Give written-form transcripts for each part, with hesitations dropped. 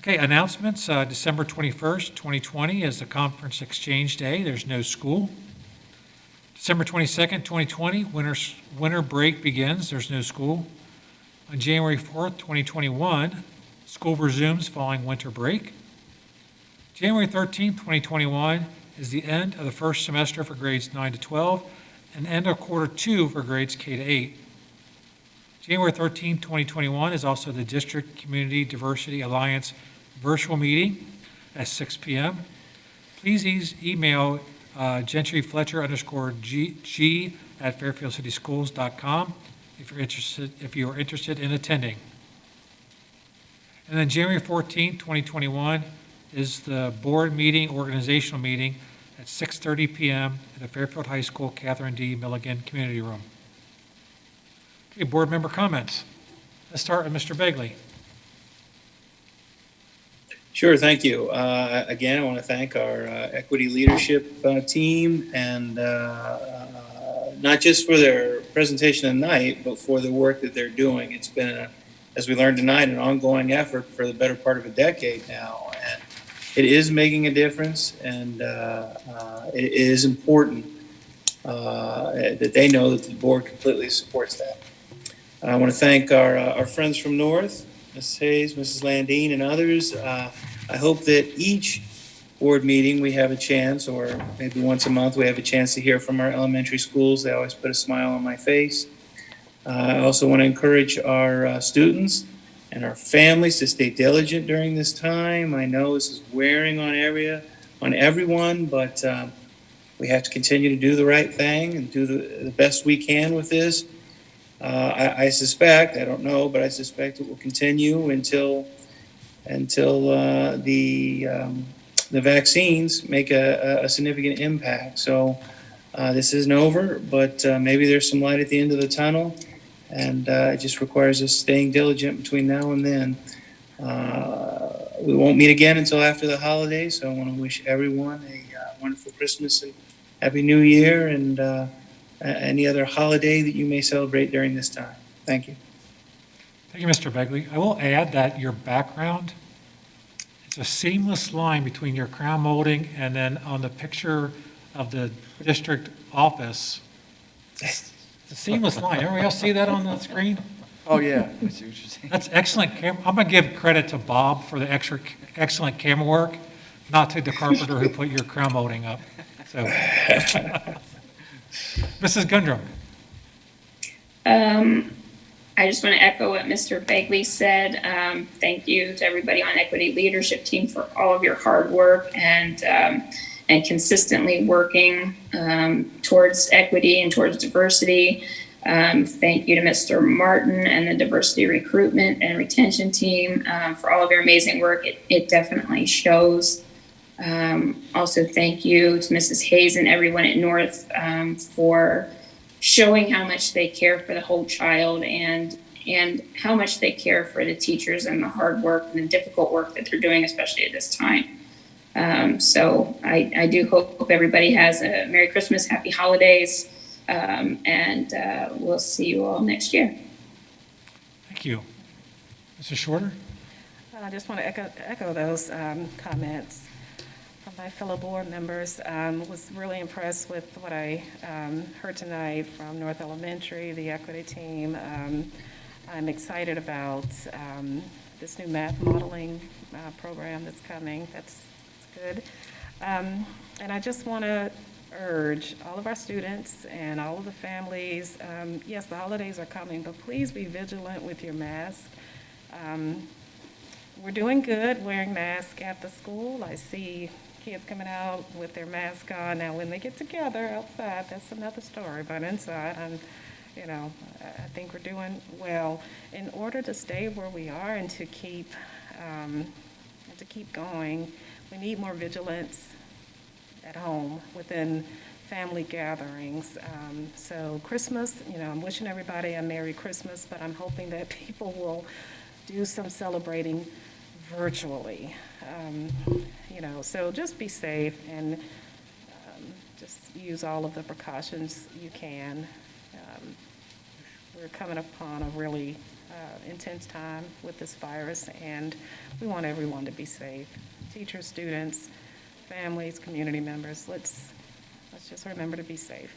Okay, announcements. December 21st, 2020 is the conference exchange day. There's no school. December 22nd, 2020, winter break begins. There's no school. On January 4th, 2021, school resumes following winter break. January 13th, 2021 is the end of the first semester for grades 9 to 12 and end of quarter 2 for grades K to 8. January 13th, 2021 is also the District Community Diversity Alliance virtual meeting at 6 p.m. Please email gentryfletcher_G at fairfieldcityschools.com if you are interested in attending. And then January 14th, 2021 is the board meeting, organizational meeting at 6:30 p.m. at the Fairfield High School Catherine D. Milligan Community Room. Okay, board member comments. Let's start with Mr. Begley. Sure, thank you. Again, I want to thank our equity leadership team and not just for their presentation tonight, but for the work that they're doing. It's been, as we learned tonight, an ongoing effort for the better part of a decade now. And it is making a difference, and it is important that they know that the board completely supports that. I want to thank our friends from North, Mrs. Hayes, Mrs. Landine, and others. I hope that each board meeting we have a chance, or maybe once a month, we have a chance to hear from our elementary schools. They always put a smile on my face. I also want to encourage our students and our families to stay diligent during this time. I know this is wearing on everyone, but we have to continue to do the right thing and do the best we can with this. I suspect, I don't know, but I suspect it will continue until the vaccines make a significant impact. So this isn't over, but maybe there's some light at the end of the tunnel, and it just requires us staying diligent between now and then. We won't meet again until after the holidays, so I want to wish everyone a wonderful Christmas and Happy New Year, and any other holiday that you may celebrate during this time. Thank you. Thank you, Mr. Begley. I will add that your background, it's a seamless line between your crown molding and then on the picture of the district office. It's a seamless line. Everybody else see that on the screen? Oh, yeah. I see what you're saying. That's excellent. I'm going to give credit to Bob for the excellent camera work, not to the carpenter who put your crown molding up. So, Mrs. Gundrum. I just want to echo what Mr. Begley said. Thank you to everybody on Equity Leadership Team for all of your hard work and consistently working towards equity and towards diversity. Thank you to Mr. Martin and the Diversity Recruitment and Retention Team for all of your amazing work. It definitely shows. Also, thank you to Mrs. Hayes and everyone at North for showing how much they care for the whole child and how much they care for the teachers and the hard work and the difficult work that they're doing, especially at this time. So I do hope everybody has a Merry Christmas, Happy Holidays, and we'll see you all next year. Thank you. Mrs. Shorter? I just want to echo those comments from my fellow board members. Was really impressed with what I heard tonight from North Elementary, the equity team. I'm excited about this new math modeling program that's coming. That's good. And I just want to urge all of our students and all of the families, yes, the holidays are coming, but please be vigilant with your mask. We're doing good wearing masks at the school. I see kids coming out with their mask on. Now, when they get together outside, that's another story, but inside, I think we're doing well. In order to stay where we are and to keep going, we need more vigilance at home within family gatherings. So Christmas, I'm wishing everybody a Merry Christmas, but I'm hoping that people will do some celebrating virtually. So just be safe and just use all of the precautions you can. We're coming upon a really intense time with this virus, and we want everyone to be safe. Teachers, students, families, community members, let's just remember to be safe.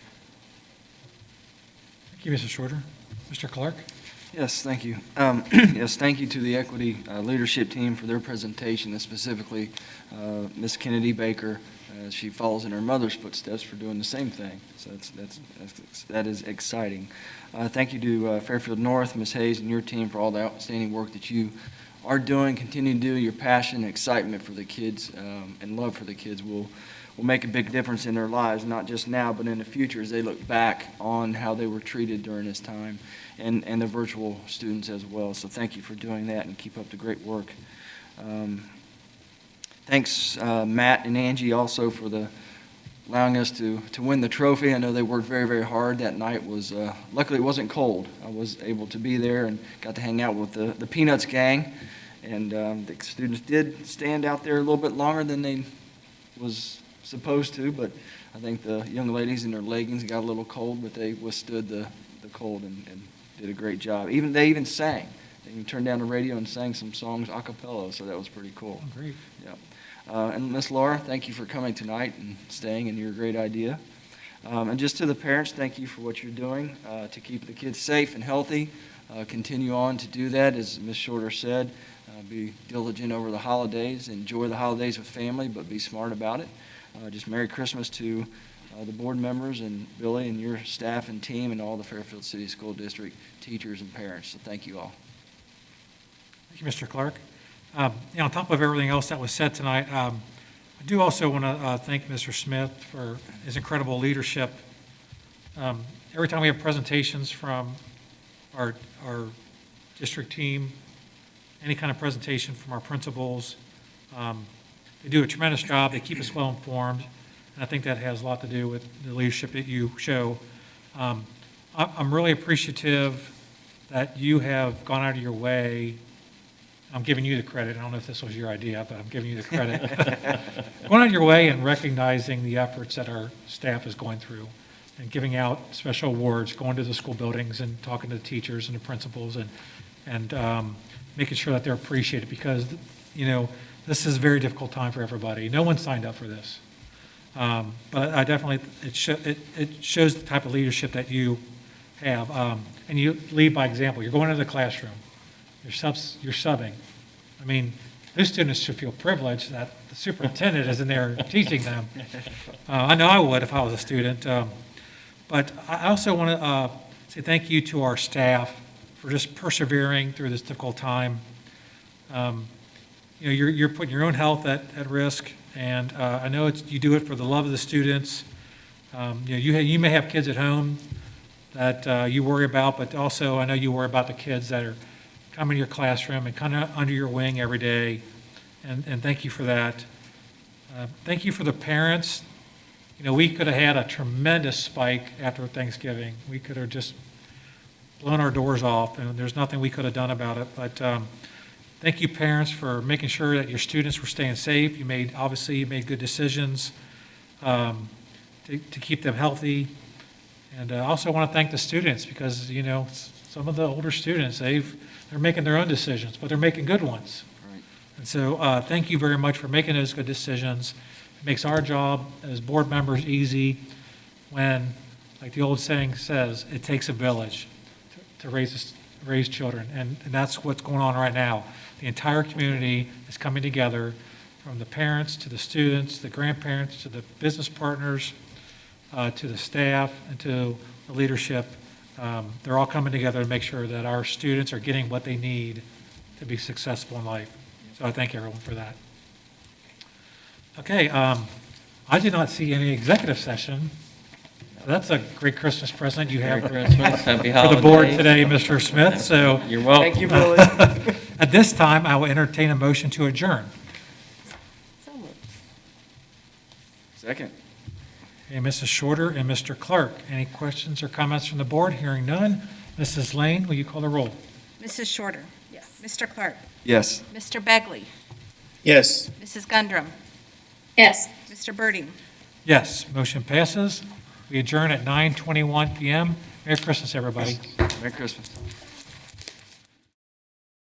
Thank you, Mrs. Shorter. Mr. Clark? Yes, thank you. Yes, thank you to the Equity Leadership Team for their presentation, and specifically Ms. Kennedy Baker. She follows in her mother's footsteps for doing the same thing, so that is exciting. Thank you to Fairfield North, Ms. Hayes, and your team for all the outstanding work that you are doing, continue to do. Your passion and excitement for the kids and love for the kids will make a big difference in their lives, not just now, but in the future as they look back on how they were treated during this time, and the virtual students as well. So thank you for doing that, and keep up the great work. Thanks, Matt and Angie, also for allowing us to win the trophy. I know they worked very, very hard. That night was, luckily it wasn't cold. I was able to be there and got to hang out with the Peanuts gang. And the students did stand out there a little bit longer than they was supposed to, but I think the young ladies in their leggings got a little cold, but they withstood the cold and did a great job. They even sang. They even turned down the radio and sang some songs a cappella, so that was pretty cool. Oh, great. Yeah. And Miss Laura, thank you for coming tonight and staying, and your great idea. And just to the parents, thank you for what you're doing to keep the kids safe and healthy. Continue on to do that, as Ms. Shorter said. Be diligent over the holidays. Enjoy the holidays with family, but be smart about it. Just Merry Christmas to the board members and Billy and your staff and team and all the Fairfield City School District teachers and parents. So thank you all. Thank you, Mr. Clark. On top of everything else that was said tonight, I do also want to thank Mr. Smith for his incredible leadership. Every time we have presentations from our district team, any kind of presentation from our principals, they do a tremendous job. They keep us well informed, and I think that has a lot to do with the leadership that you show. I'm really appreciative that you have gone out of your way. I'm giving you the credit. I don't know if this was your idea, but I'm giving you the credit. Going out of your way and recognizing the efforts that our staff is going through and giving out special awards, going to the school buildings and talking to the teachers and the principals and making sure that they're appreciated, because, this is a very difficult time for everybody. No one signed up for this. But I definitely, it shows the type of leadership that you have. And you lead by example. You're going into the classroom. You're subbing. I mean, those students should feel privileged that the superintendent is in there teaching them. I know I would if I was a student. But I also want to say thank you to our staff for just persevering through this difficult time. You're putting your own health at risk, and I know you do it for the love of the students. You may have kids at home that you worry about, but also I know you worry about the kids that are coming to your classroom and kind of under your wing every day, and thank you for that. Thank you for the parents. We could have had a tremendous spike after Thanksgiving. We could have just blown our doors off, and there's nothing we could have done about it. But thank you, parents, for making sure that your students were staying safe. You made good decisions to keep them healthy. And I also want to thank the students, because, some of the older students, they're making their own decisions, but they're making good ones. Right. And so thank you very much for making those good decisions. It makes our job as board members easy when, like the old saying says, it takes a village to raise children. And that's what's going on right now. The entire community is coming together, from the parents to the students, the grandparents to the business partners, to the staff and to the leadership. They're all coming together to make sure that our students are getting what they need to be successful in life. So I thank everyone for that. Okay, I did not see any executive session. So that's a great Christmas present you have Merry Christmas, happy for the board holidays. today, Mr. Smith. So You're welcome. Thank you, Billy. at this time, I will entertain a motion to adjourn. So moved. Second. Okay, Mrs. Shorter and Mr. Clark, any questions or comments from the board? Hearing none. Mrs. Lane, will you call the roll? Mrs. Shorter. Yes. Mr. Clark. Yes. Mr. Begley. Yes. Mrs. Gundrum. Yes. Mr. Birding. Yes, motion passes. We adjourn at 9:21 PM. Merry Christmas, everybody. Merry Christmas.